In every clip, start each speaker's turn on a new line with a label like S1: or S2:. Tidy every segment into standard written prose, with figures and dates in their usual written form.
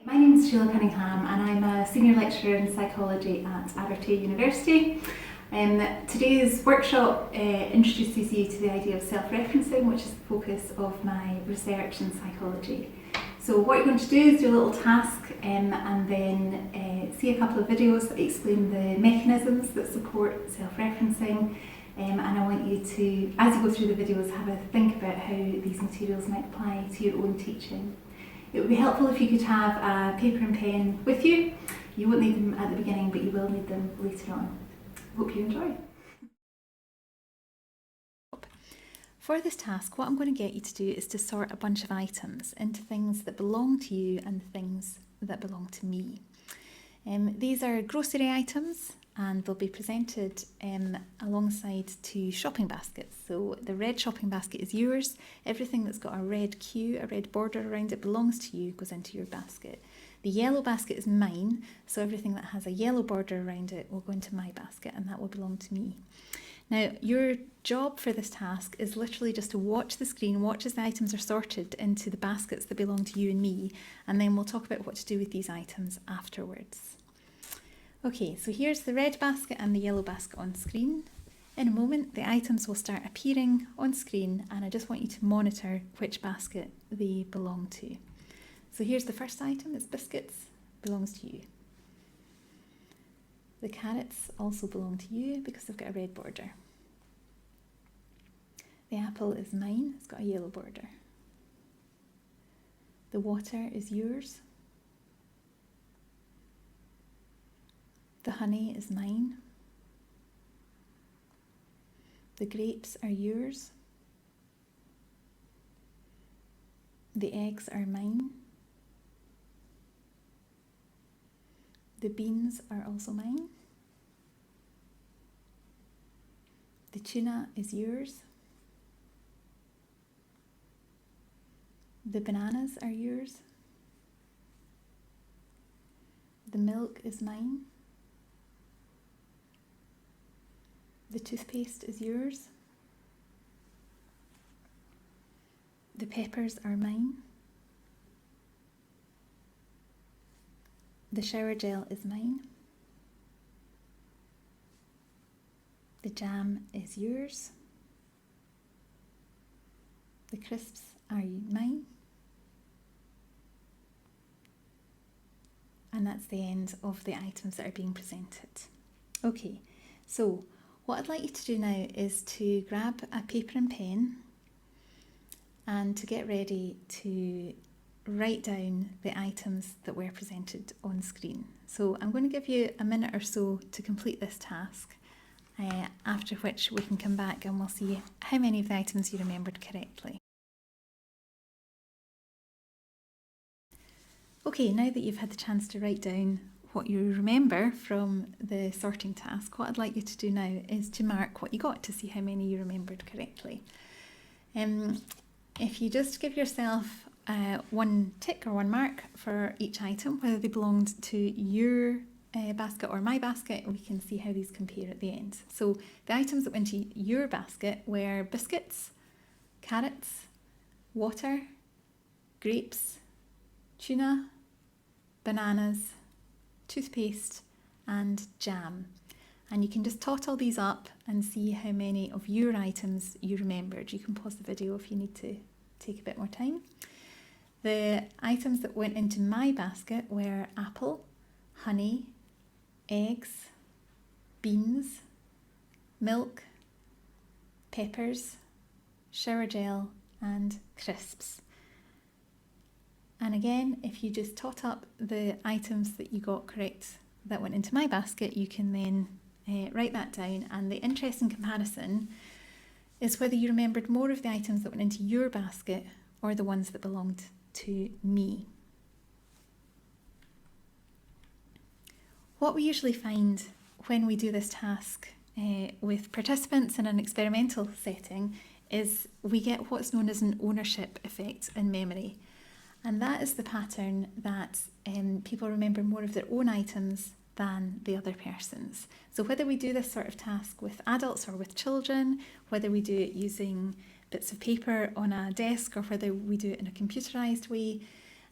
S1: My name is Sheila Cunningham and I'm a Senior Lecturer in Psychology at Abertay University. Today's workshop introduces you to the idea of self-referencing, which is the focus of my research in psychology. So what you're going to do is do a little task and then see a couple of videos that explain the mechanisms that support self-referencing. And I want you to, as you go through the videos, have a think about how these materials might apply to your own teaching. It would be helpful if you could have a paper and pen with you. You won't need them at the beginning, but you will need them later on. Hope you enjoy. For this task, what I'm going to get you to do is to sort a bunch of items into things that belong to you and things that belong to me. These are grocery items and they'll be presented alongside two shopping baskets. So the red shopping basket is yours. Everything that's got a red queue, a red border around it belongs to you, goes into your basket. The yellow basket is mine, so everything that has a yellow border around it will go into my basket and that will belong to me. Now, your job for this task is literally just to watch the screen, watch as the items are sorted into the baskets that belong to you and me, and then we'll talk about what to do with these items afterwards. Okay, so here's the red basket and the yellow basket on screen. In a moment, the items will start appearing on screen and I just want you to monitor which basket they belong to. So here's the first item, it's biscuits, belongs to you. The carrots also belong to you because they've got a red border. The apple is mine, it's got a yellow border. The water is yours. The honey is mine. The grapes are yours. The eggs are mine. The beans are also mine. The tuna is yours. The bananas are yours. The milk is mine. The toothpaste is yours. The peppers are mine. The shower gel is mine. The jam is yours. The crisps are mine. And that's the end of the items that are being presented. Okay, so what I'd like you to do now is to grab a paper and pen and to get ready to write down the items that were presented on screen. So I'm going to give you a minute or so to complete this task, after which we can come back and we'll see how many of the items you remembered correctly. Okay, now that you've had the chance to write down what you remember from the sorting task, what I'd like you to do now is to mark what you got to see how many you remembered correctly. If you just give yourself one tick or one mark for each item, whether they belonged to your basket or my basket, we can see how these compare at the end. So the items that went into your basket were biscuits, carrots, water, grapes, tuna, bananas, toothpaste and jam. And you can just tot all these up and see how many of your items you remembered. You can pause the video if you need to take a bit more time. The items that went into my basket were apple, honey, eggs, beans, milk, peppers, shower gel and crisps. And again, if you just tot up the items that you got correct that went into my basket, you can then write that down. And the interesting comparison is whether you remembered more of the items that went into your basket or the ones that belonged to me. What we usually find when we do this task with participants in an experimental setting is we get what's known as an ownership effect in memory. And that is the pattern that people remember more of their own items than the other person's. So whether we do this sort of task with adults or with children, whether we do it using bits of paper on a desk or whether we do it in a computerised way,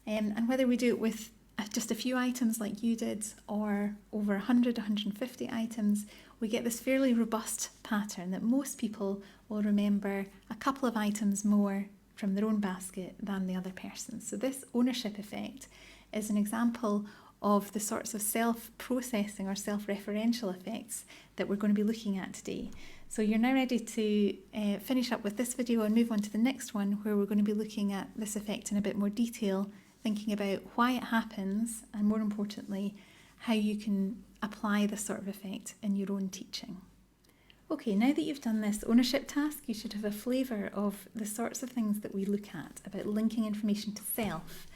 S1: and whether we do it with just a few items like you did, or over 100, 150 items, we get this fairly robust pattern that most people will remember a couple of items more from their own basket than the other person. So this ownership effect is an example of the sorts of self-processing or self-referential effects that we're going to be looking at today. So you're now ready to finish up with this video and move on to the next one, where we're going to be looking at this effect in a bit more detail, thinking about why it happens, and more importantly, how you can apply this sort of effect in your own teaching. Okay, now that you've done this ownership task, you should have a flavour of the sorts of things that we look at about linking information to self.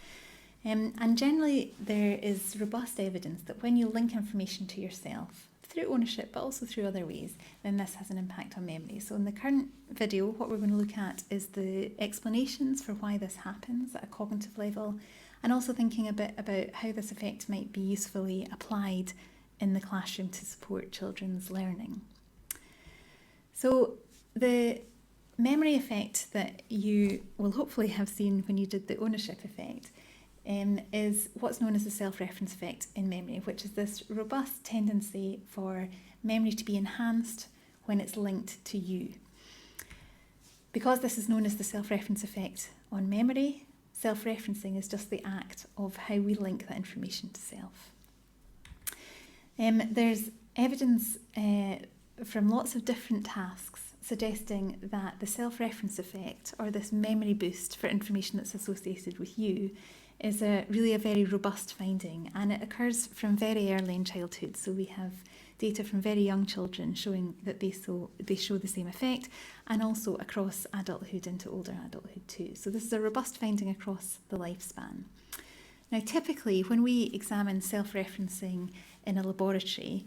S1: And generally there is robust evidence that when you link information to yourself, through ownership but also through other ways, then this has an impact on memory. So in the current video, what we're going to look at is the explanations for why this happens at a cognitive level, and also thinking a bit about how this effect might be usefully applied in the classroom to support children's learning. So the memory effect that you will hopefully have seen when you did the ownership effect is what's known as the self-reference effect in memory, which is this robust tendency for memory to be enhanced when it's linked to you. Because this is known as the self-reference effect on memory, self-referencing is just the act of how we link that information to self. There's evidence from lots of different tasks suggesting that the self-reference effect, or this memory boost for information that's associated with you, is really a very robust finding, and it occurs from very early in childhood. So we have data from very young children showing that they show the same effect, and also across adulthood into older adulthood too. So this is a robust finding across the lifespan. Now typically when we examine self-referencing in a laboratory,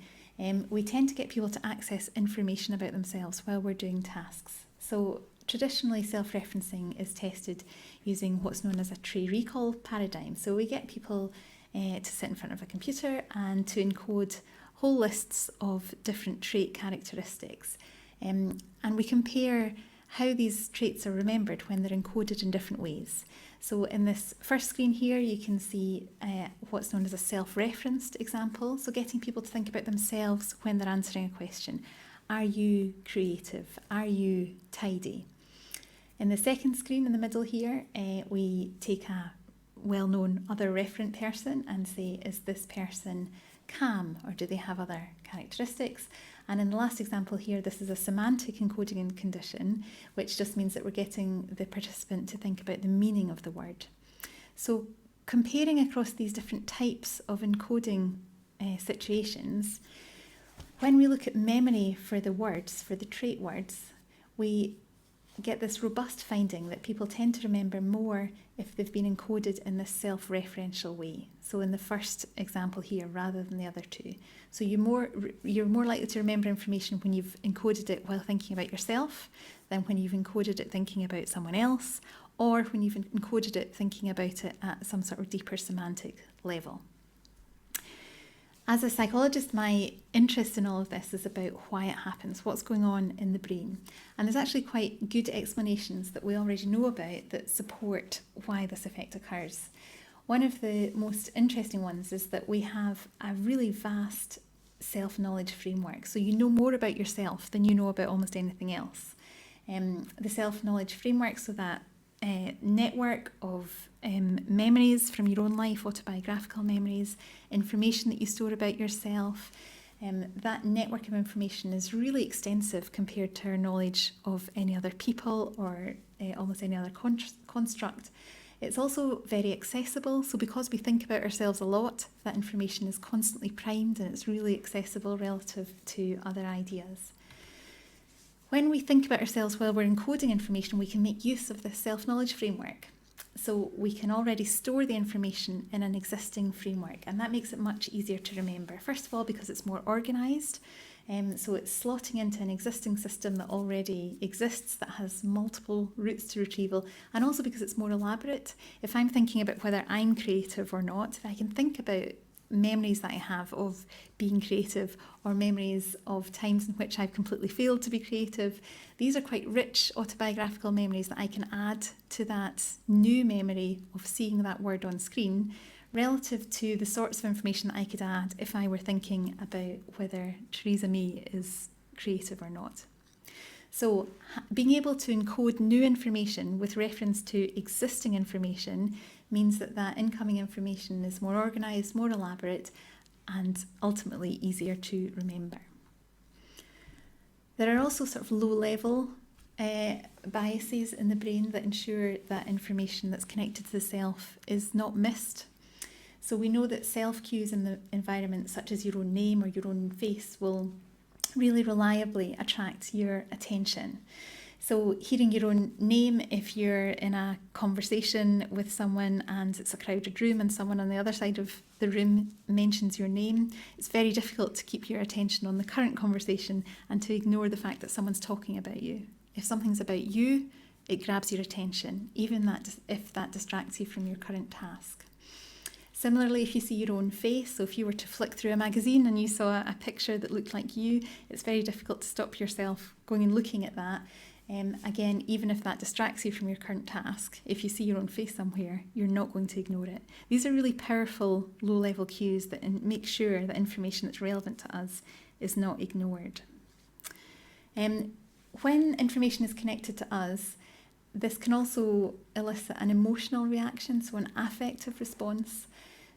S1: we tend to get people to access information about themselves while we're doing tasks. So traditionally, self-referencing is tested using what's known as a trait recall paradigm. So we get people to sit in front of a computer and to encode whole lists of different trait characteristics. And we compare how these traits are remembered when they're encoded in different ways. So in this first screen here, you can see what's known as a self-referenced example. So getting people to think about themselves when they're answering a question. Are you creative? Are you tidy? In the second screen in the middle here, we take a well-known other referent person and say, is this person calm, or do they have other characteristics? And in the last example here, this is a semantic encoding condition, which just means that we're getting the participant to think about the meaning of the word. So comparing across these different types of encoding situations, when we look at memory for the words, for the trait words, we get this robust finding that people tend to remember more if they've been encoded in this self-referential way. So in the first example here, rather than the other two. So you're more likely to remember information when you've encoded it while thinking about yourself than when you've encoded it thinking about someone else, or when you've encoded it thinking about it at some sort of deeper semantic level. As a psychologist, my interest in all of this is about why it happens, what's going on in the brain. And there's actually quite good explanations that we already know about that support why this effect occurs. One of the most interesting ones is that we have a really vast self-knowledge framework. So you know more about yourself than you know about almost anything else. The self-knowledge framework, so that network of memories from your own life, autobiographical memories, information that you store about yourself, that network of information is really extensive compared to our knowledge of any other people or almost any other construct. It's also very accessible, so because we think about ourselves a lot, that information is constantly primed and it's really accessible relative to other ideas. When we think about ourselves while we're encoding information, we can make use of this self-knowledge framework. So we can already store the information in an existing framework, and that makes it much easier to remember. First of all, because it's more organised, so it's slotting into an existing system that already exists, that has multiple routes to retrieval, and also because it's more elaborate. If I'm thinking about whether I'm creative or not, if I can think about memories that I have of being creative, or memories of times in which I've completely failed to be creative, these are quite rich autobiographical memories that I can add to that new memory of seeing that word on screen, relative to the sorts of information that I could add if I were thinking about whether Theresa May is creative or not. So being able to encode new information with reference to existing information means that that incoming information is more organised, more elaborate, and ultimately easier to remember. There are also sort of low-level biases in the brain that ensure that information that's connected to the self is not missed. So we know that self-cues in the environment, such as your own name or your own face, will really reliably attract your attention. So hearing your own name, if you're in a conversation with someone and it's a crowded room and someone on the other side of the room mentions your name, it's very difficult to keep your attention on the current conversation and to ignore the fact that someone's talking about you. If something's about you, it grabs your attention, even if that distracts you from your current task. Similarly, if you see your own face, so if you were to flick through a magazine and you saw a picture that looked like you, it's very difficult to stop yourself going and looking at that. Again, even if that distracts you from your current task, if you see your own face somewhere, you're not going to ignore it. These are really powerful low-level cues that make sure that information that's relevant to us is not ignored. When information is connected to us, this can also elicit an emotional reaction, so an affective response.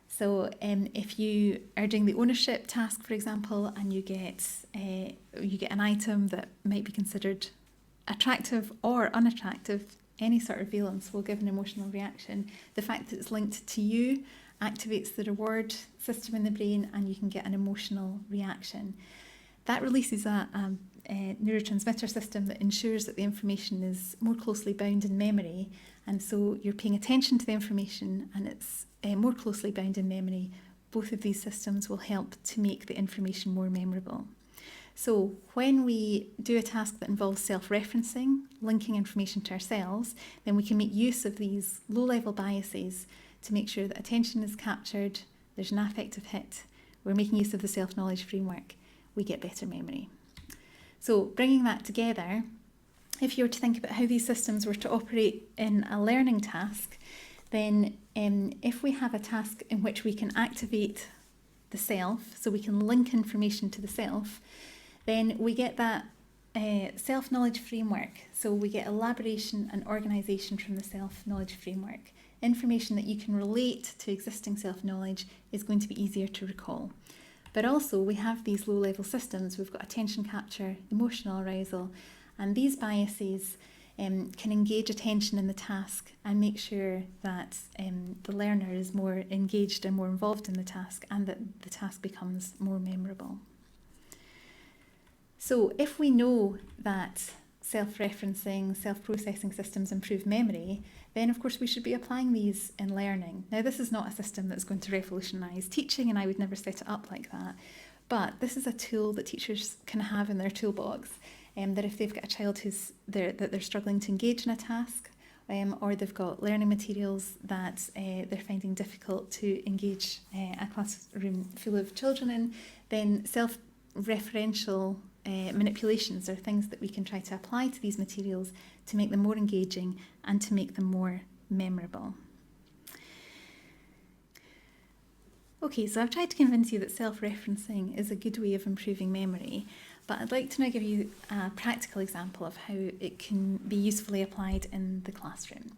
S1: So if you are doing the ownership task, for example, and you get an item that might be considered attractive or unattractive, any sort of valence will give an emotional reaction. The fact that it's linked to you activates the reward system in the brain and you can get an emotional reaction. That releases a neurotransmitter system that ensures that the information is more closely bound in memory, and so you're paying attention to the information and it's more closely bound in memory. Both of these systems will help to make the information more memorable. So when we do a task that involves self-referencing, linking information to ourselves, then we can make use of these low-level biases to make sure that attention is captured, there's an affective hit, we're making use of the self-knowledge framework, we get better memory. So bringing that together, if you were to think about how these systems were to operate in a learning task, then if we have a task in which we can activate the self, so we can link information to the self, then we get that self-knowledge framework. So we get elaboration and organisation from the self-knowledge framework. Information that you can relate to existing self-knowledge is going to be easier to recall. But also we have these low-level systems. We've got attention capture, emotional arousal, and these biases can engage attention in the task and make sure that the learner is more engaged and more involved in the task and that the task becomes more memorable. So if we know that self-referencing, self-processing systems improve memory, then of course we should be applying these in learning. Now this is not a system that's going to revolutionise teaching, and I would never set it up like that, but this is a tool that teachers can have in their toolbox, that if they've got a child that they're struggling to engage in a task, or they've got learning materials that they're finding difficult to engage a classroom full of children in, then self-referential manipulations are things that we can try to apply to these materials to make them more engaging and to make them more memorable. Okay, so I've tried to convince you that self-referencing is a good way of improving memory, but I'd like to now give you a practical example of how it can be usefully applied in the classroom.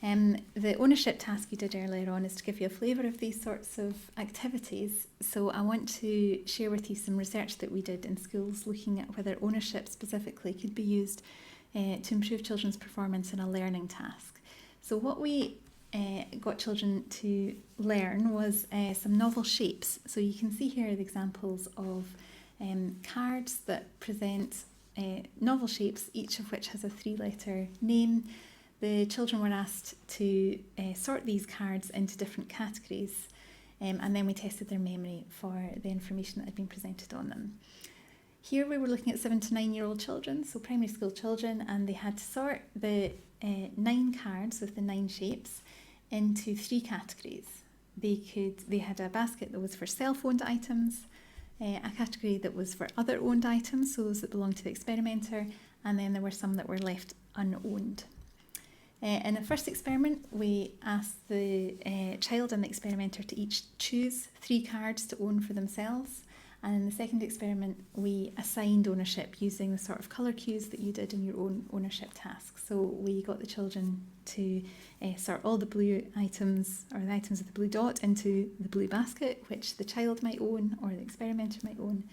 S1: The ownership task you did earlier on is to give you a flavour of these sorts of activities. So I want to share with you some research that we did in schools looking at whether ownership specifically could be used to improve children's performance in a learning task. So what we got children to learn was some novel shapes. So you can see here the examples of cards that present novel shapes, each of which has a 3-letter name. The children were asked to sort these cards into different categories, and then we tested their memory for the information that had been presented on them. Here we were looking at 7 to 9-year-old children, so primary school children, and they had to sort the 9 cards with the 9 shapes into 3 categories. They had a basket that was for self-owned items, a category that was for other owned items, so those that belonged to the experimenter, and then there were some that were left unowned. In the first experiment, we asked the child and the experimenter to each choose 3 cards to own for themselves. And in the second experiment, we assigned ownership using the sort of colour cues that you did in your own ownership task. So we got the children to sort all the blue items, or the items of the blue dot, into the blue basket, which the child might own or the experimenter might own,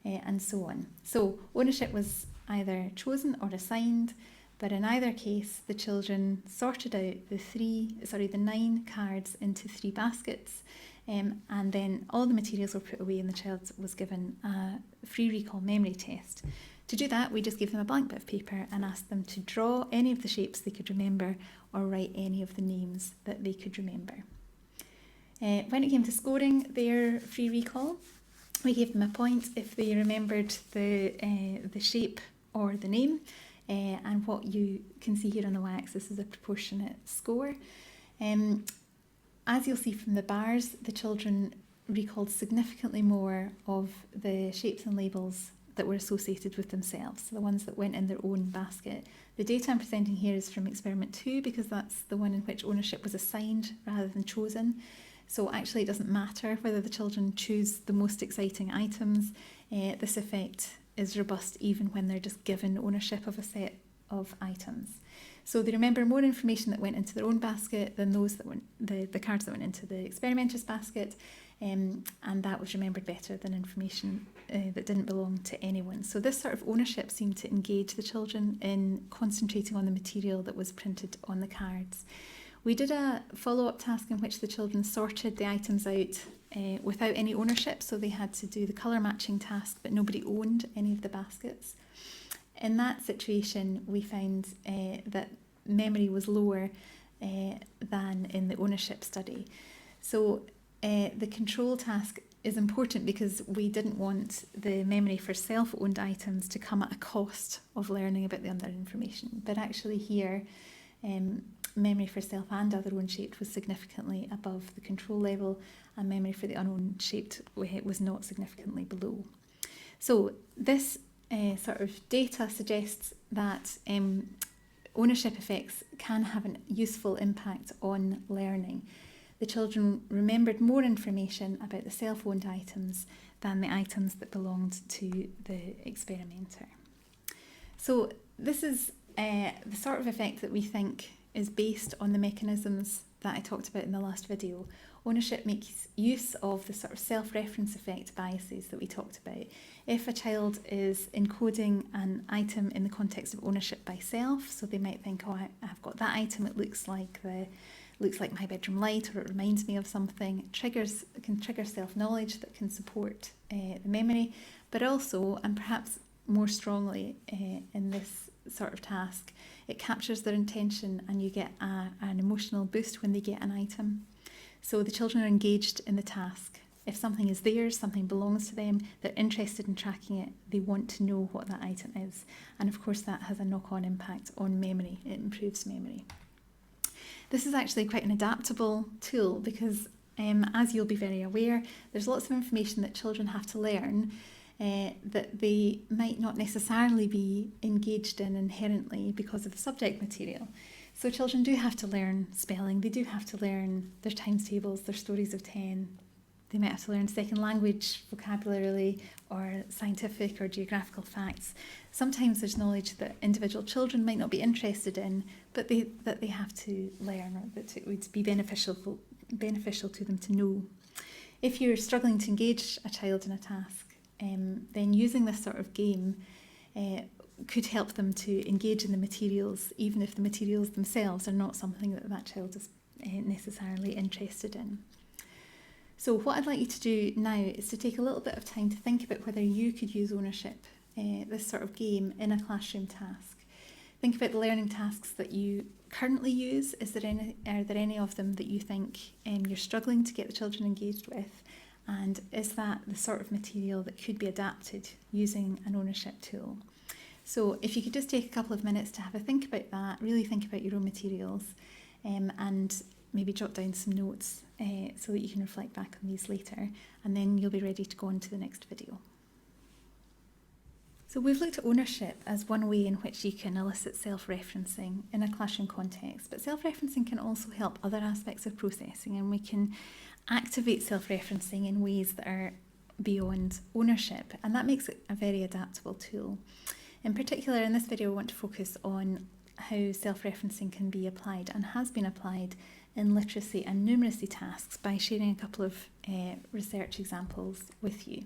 S1: and so on. So ownership was either chosen or assigned, but in either case, the children sorted out the 9 cards into 3 baskets. And then all the materials were put away and the child was given a free recall memory test. To do that, we just gave them a blank bit of paper and asked them to draw any of the shapes they could remember or write any of the names that they could remember. When it came to scoring their free recall, we gave them a point if they remembered the shape or the name, and what you can see here on the y-axis is a proportionate score. As you'll see from the bars, the children recalled significantly more of the shapes and labels that were associated with themselves, the ones that went in their own basket. The data I'm presenting here is from experiment 2 because that's the one in which ownership was assigned rather than chosen. So actually it doesn't matter whether the children choose the most exciting items. This effect is robust even when they're just given ownership of a set of items. So they remember more information that went into their own basket than those that went, the cards that went into the experimenter's basket, and that was remembered better than information that didn't belong to anyone. So this sort of ownership seemed to engage the children in concentrating on the material that was printed on the cards. We did a follow-up task in which the children sorted the items out without any ownership, so they had to do the colour matching task, but nobody owned any of the baskets. In that situation, we found that memory was lower than in the ownership study. So the control task is important because we didn't want the memory for self-owned items to come at a cost of learning about the other information. But actually here, memory for self and other owned shaped was significantly above the control level, and memory for the unowned shaped was not significantly below. So this sort of data suggests that ownership effects can have a useful impact on learning. The children remembered more information about the self-owned items than the items that belonged to the experimenter. So this is the sort of effect that we think is based on the mechanisms that I talked about in the last video. Ownership makes use of the sort of self-reference effect biases that we talked about. If a child is encoding an item in the context of ownership by self, so they might think, oh, I've got that item, it looks like my bedroom light, or it reminds me of something. It can trigger self-knowledge that can support the memory, but also, and perhaps more strongly in this sort of task, it captures their intention and you get an emotional boost when they get an item. So the children are engaged in the task. If something is theirs, something belongs to them, they're interested in tracking it, they want to know what that item is. And of course that has a knock-on impact on memory, it improves memory. This is actually quite an adaptable tool because as you'll be very aware, there's lots of information that children have to learn that they might not necessarily be engaged in inherently because of the subject material. So children do have to learn spelling, they do have to learn their times tables, their stories of 10. They might have to learn second language vocabulary or scientific or geographical facts. Sometimes there's knowledge that individual children might not be interested in, but that they have to learn, or that it would be beneficial to them to know. If you're struggling to engage a child in a task, then using this sort of game could help them to engage in the materials, even if the materials themselves are not something that child is necessarily interested in. So what I'd like you to do now is to take a little bit of time to think about whether you could use ownership, this sort of game, in a classroom task. Think about the learning tasks that you currently use. Are there any of them that you think you're struggling to get the children engaged with? And is that the sort of material that could be adapted using an ownership tool? So if you could just take a couple of minutes to have a think about that, really think about your own materials, and maybe jot down some notes so that you can reflect back on these later, and then you'll be ready to go on to the next video. So we've looked at ownership as one way in which you can elicit self-referencing in a classroom context, but self-referencing can also help other aspects of processing, and we can activate self-referencing in ways that are beyond ownership, and that makes it a very adaptable tool. In particular, in this video, I want to focus on how self-referencing can be applied and has been applied in literacy and numeracy tasks by sharing a couple of research examples with you.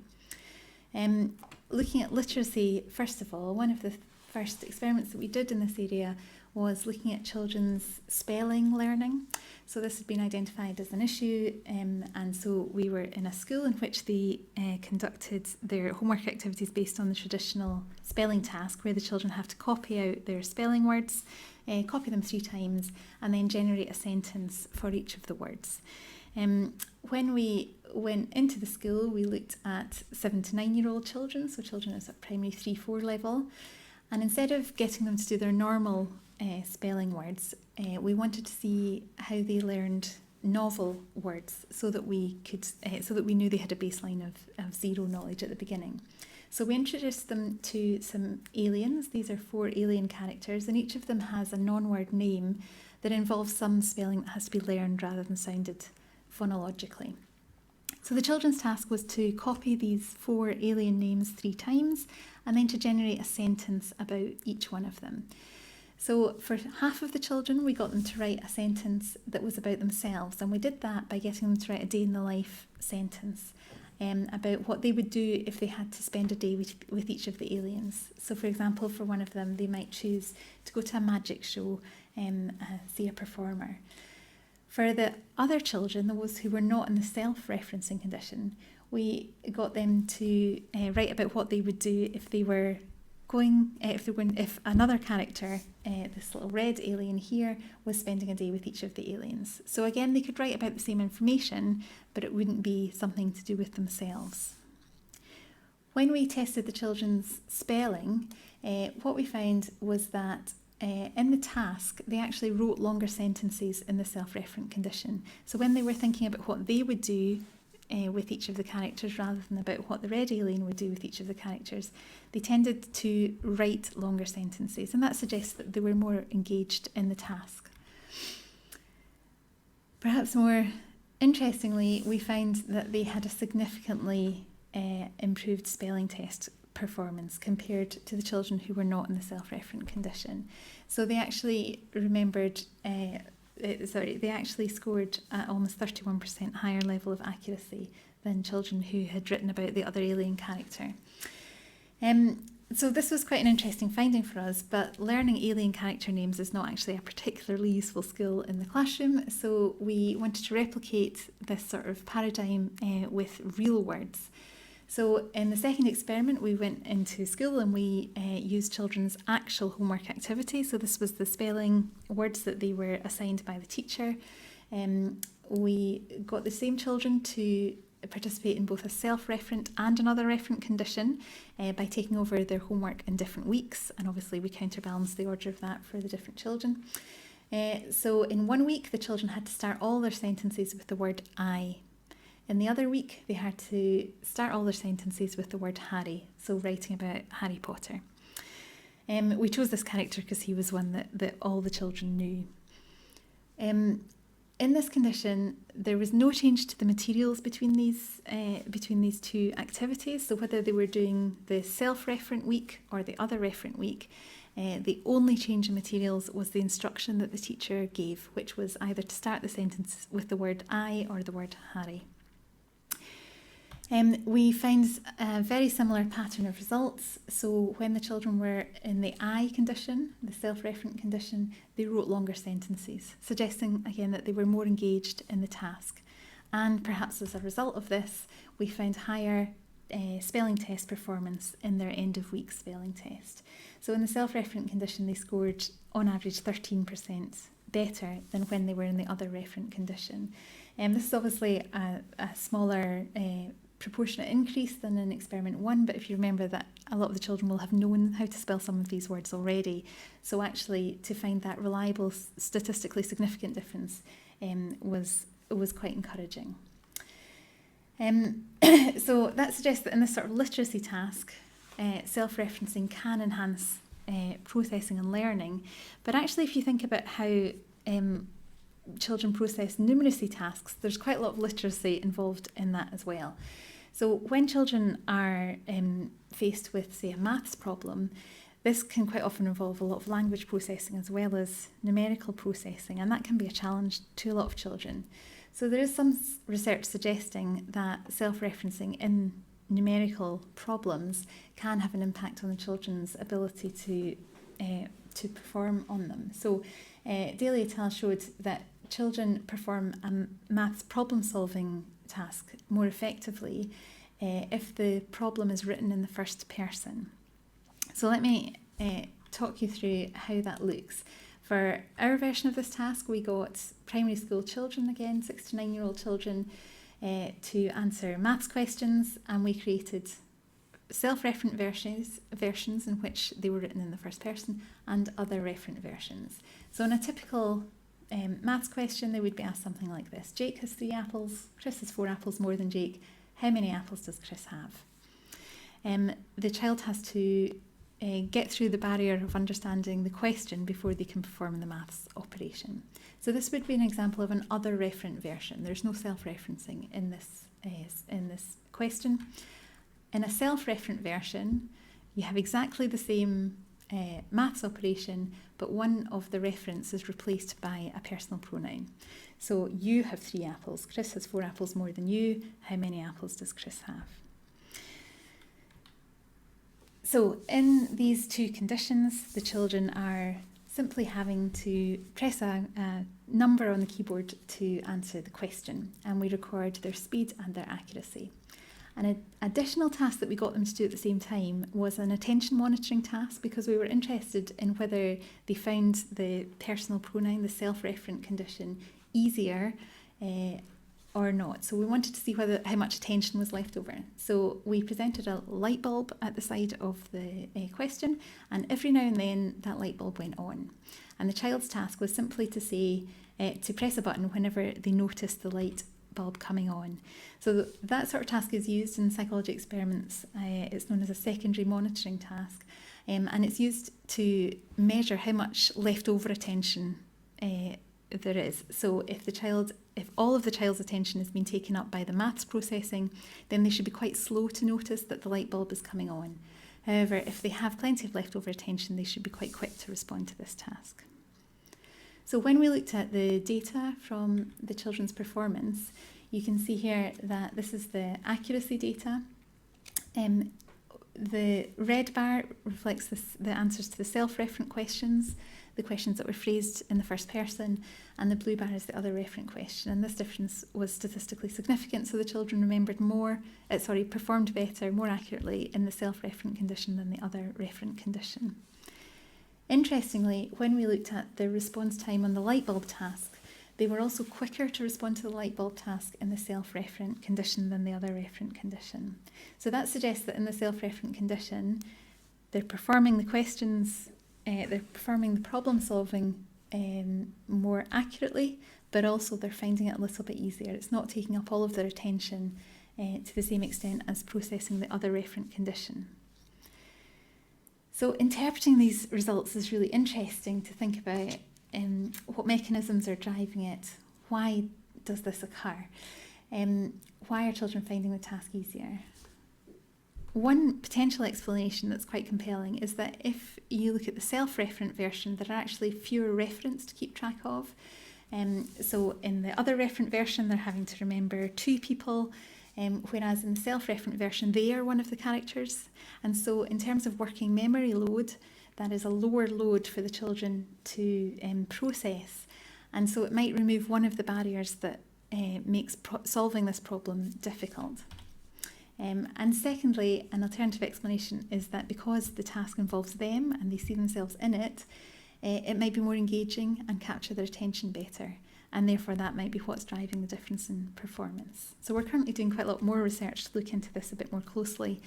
S1: Looking at literacy, first of all, one of the first experiments that we did in this area was looking at children's spelling learning. So this had been identified as an issue, and so we were in a school in which they conducted their homework activities based on the traditional spelling task, where the children have to copy out their spelling words, copy them 3 times, and then generate a sentence for each of the words. When we went into the school, we looked at 7 to 9-year-old children, so children at primary 3-4 level, and instead of getting them to do their normal spelling words, we wanted to see how they learned novel words, so that we knew they had a baseline of 0 knowledge at the beginning. So we introduced them to some aliens. These are 4 alien characters, and each of them has a non-word name that involves some spelling that has to be learned rather than sounded phonologically. So the children's task was to copy these 4 alien names 3 times and then to generate a sentence about each one of them. So for half of the children, we got them to write a sentence that was about themselves, and we did that by getting them to write a day in the life sentence about what they would do if they had to spend a day with each of the aliens. So for example, for one of them, they might choose to go to a magic show, see a performer. For the other children, those who were not in the self-referencing condition, we got them to write about what they would do if they were if another character, this little red alien here, was spending a day with each of the aliens. So again, they could write about the same information, but it wouldn't be something to do with themselves. When we tested the children's spelling, what we found was that in the task, they actually wrote longer sentences in the self-referent condition. So when they were thinking about what they would do with each of the characters rather than about what the red alien would do with each of the characters, they tended to write longer sentences, and that suggests that they were more engaged in the task. Perhaps more interestingly, we found that they had a significantly improved spelling test performance compared to the children who were not in the self-referent condition. So they actually they actually scored at almost 31% higher level of accuracy than children who had written about the other alien character. So this was quite an interesting finding for us, but learning alien character names is not actually a particularly useful skill in the classroom, so we wanted to replicate this sort of paradigm with real words. So in the second experiment, we went into school and we used children's actual homework activity. So this was the spelling words that they were assigned by the teacher. We got the same children to participate in both a self-referent and another referent condition by taking over their homework in different weeks. And obviously we counterbalanced the order of that for the different children. So in 1 week, the children had to start all their sentences with the word I. In the other week, they had to start all their sentences with the word Harry, so writing about Harry Potter. We chose this character because he was one that all the children knew. In this condition, there was no change to the materials between these 2 activities. So whether they were doing the self-referent week or the other referent week, the only change in materials was the instruction that the teacher gave, which was either to start the sentence with the word I or the word Harry. We find a very similar pattern of results. So when the children were in the I condition, the self-referent condition, they wrote longer sentences, suggesting again that they were more engaged in the task. And perhaps as a result of this, we found higher spelling test performance in their end of week spelling test. So in the self-referent condition, they scored on average 13% better than when they were in the other referent condition. This is obviously a smaller proportionate increase than in experiment 1, but if you remember that a lot of the children will have known how to spell some of these words already, so actually to find that reliable, statistically significant difference was quite encouraging. So that suggests that in this sort of literacy task, self-referencing can enhance processing and learning. But actually, if you think about how children process numeracy tasks, there's quite a lot of literacy involved in that as well. So when children are faced with, say, a maths problem, this can quite often involve a lot of language processing as well as numerical processing, and that can be a challenge to a lot of children. So there is some research suggesting that self-referencing in numerical problems can have an impact on the children's ability to perform on them. So Daly et al. Showed that children perform a maths problem-solving task more effectively if the problem is written in the first person. So let me talk you through how that looks. For our version of this task, we got primary school children, again, 6 to 9-year-old children, to answer maths questions, and we created self-referent versions in which they were written in the first person and other referent versions. So in a typical maths question, they would be asked something like this: Jake has 3 apples, Chris has 4 apples more than Jake. How many apples does Chris have? The child has to get through the barrier of understanding the question before they can perform the maths operation. So this would be an example of an other referent version. There's no self-referencing in this question. In a self-referent version, you have exactly the same maths operation, but one of the referents is replaced by a personal pronoun. So you have 3 apples, Chris has 4 apples more than you. How many apples does Chris have? So in these 2 conditions, the children are simply having to press a number on the keyboard to answer the question, and we record their speed and their accuracy. An additional task that we got them to do at the same time was an attention monitoring task, because we were interested in whether they found the personal pronoun, the self-referent condition, easier or not. So we wanted to see how much attention was left over. So we presented a light bulb at the side of the question, and every now and then that light bulb went on. And the child's task was simply to say, to press a button whenever they noticed the light bulb coming on. So that sort of task is used in psychology experiments. It's known as a secondary monitoring task, and it's used to measure how much leftover attention there is. So if all of the child's attention has been taken up by the maths processing, then they should be quite slow to notice that the light bulb is coming on. However, if they have plenty of leftover attention, they should be quite quick to respond to this task. So when we looked at the data from the children's performance, you can see here that this is the accuracy data. The red bar reflects the answers to the self-referent questions, the questions that were phrased in the first person, and the blue bar is the other referent question. And this difference was statistically significant, so the children performed better, more accurately in the self-referent condition than the other referent condition. Interestingly, when we looked at the response time on the light bulb task, they were also quicker to respond to the light bulb task in the self-referent condition than the other referent condition. So that suggests that in the self-referent condition, they're performing the questions, they're performing the problem solving more accurately, but also they're finding it a little bit easier. It's not taking up all of their attention to the same extent as processing the other referent condition. So interpreting these results is really interesting to think about what mechanisms are driving it. Why does this occur? Why are children finding the task easier? One potential explanation that's quite compelling is that if you look at the self-referent version, there are actually fewer referents to keep track of. So in the other referent version, they're having to remember 2 people, whereas in the self-referent version, they are one of the characters. And so in terms of working memory load, that is a lower load for the children to process. And so it might remove one of the barriers that makes solving this problem difficult. And secondly, an alternative explanation is that because the task involves them and they see themselves in it, it might be more engaging and capture their attention better. And therefore that might be what's driving the difference in performance. So we're currently doing quite a lot more research to look into this a bit more closely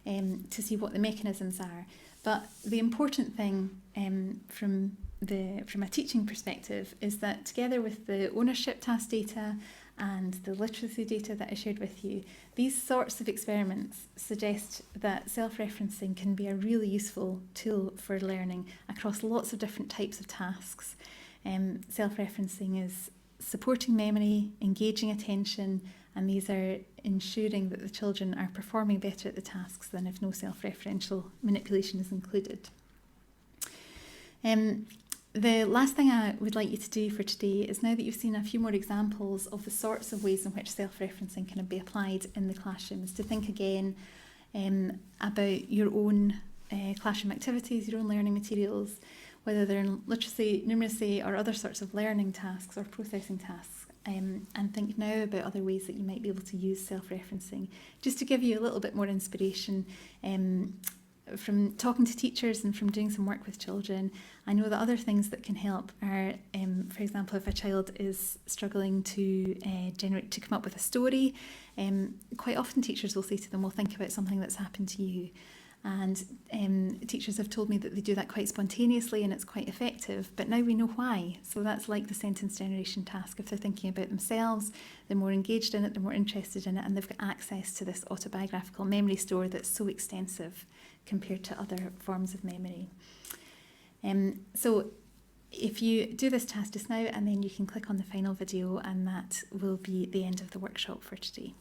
S1: to see what the mechanisms are. But the important thing from a teaching perspective is that together with the ownership task data and the literacy data that I shared with you, these sorts of experiments suggest that self-referencing can be a really useful tool for learning across lots of different types of tasks. Self-referencing is supporting memory, engaging attention, and these are ensuring that the children are performing better at the tasks than if no self-referential manipulation is included. The last thing I would like you to do for today is, now that you've seen a few more examples of the sorts of ways in which self-referencing can be applied in the classroom, is to think again about your own classroom activities, your own learning materials, whether they're in literacy, numeracy, or other sorts of learning tasks or processing tasks, and think now about other ways that you might be able to use self-referencing, just to give you a little bit more inspiration. From talking to teachers and from doing some work with children, I know that other things that can help are, for example, if a child is struggling to come up with a story, quite often teachers will say to them, well, think about something that's happened to you. And teachers have told me that they do that quite spontaneously and it's quite effective, but now we know why. So that's like the sentence generation task. If they're thinking about themselves, they're more engaged in it, they're more interested in it, and they've got access to this autobiographical memory store that's so extensive compared to other forms of memory. So if you do this task just now, and then you can click on the final video, and that will be the end of the workshop for today.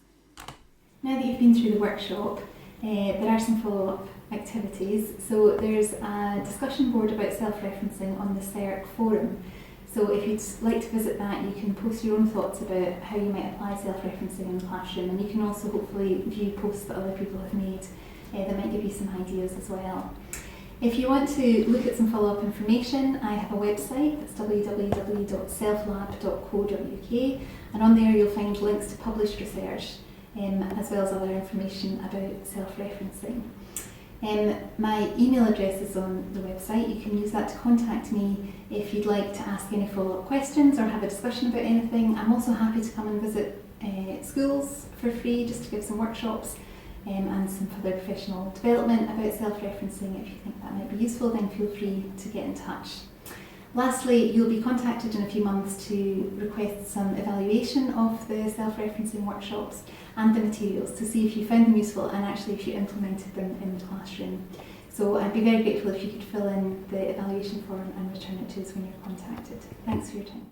S1: Now that you've been through the workshop, there are some follow-up activities. So there's a discussion board about self-referencing on the SERC forum. So if you'd like to visit that, you can post your own thoughts about how you might apply self-referencing in the classroom, and you can also hopefully view posts that other people have made that might give you some ideas as well. If you want to look at some follow-up information, I have a website, that's www.selflab.co.uk, and on there you'll find links to published research, as well as other information about self-referencing. My email address is on the website. You can use that to contact me if you'd like to ask any follow-up questions or have a discussion about anything. I'm also happy to come and visit schools for free, just to give some workshops and some further professional development about self-referencing. If you think that might be useful, then feel free to get in touch. Lastly, you'll be contacted in a few months to request some evaluation of the self-referencing workshops and the materials, to see if you found them useful and actually if you implemented them in the classroom. So I'd be very grateful if you could fill in the evaluation form and return it to us when you're contacted. Thanks for your time.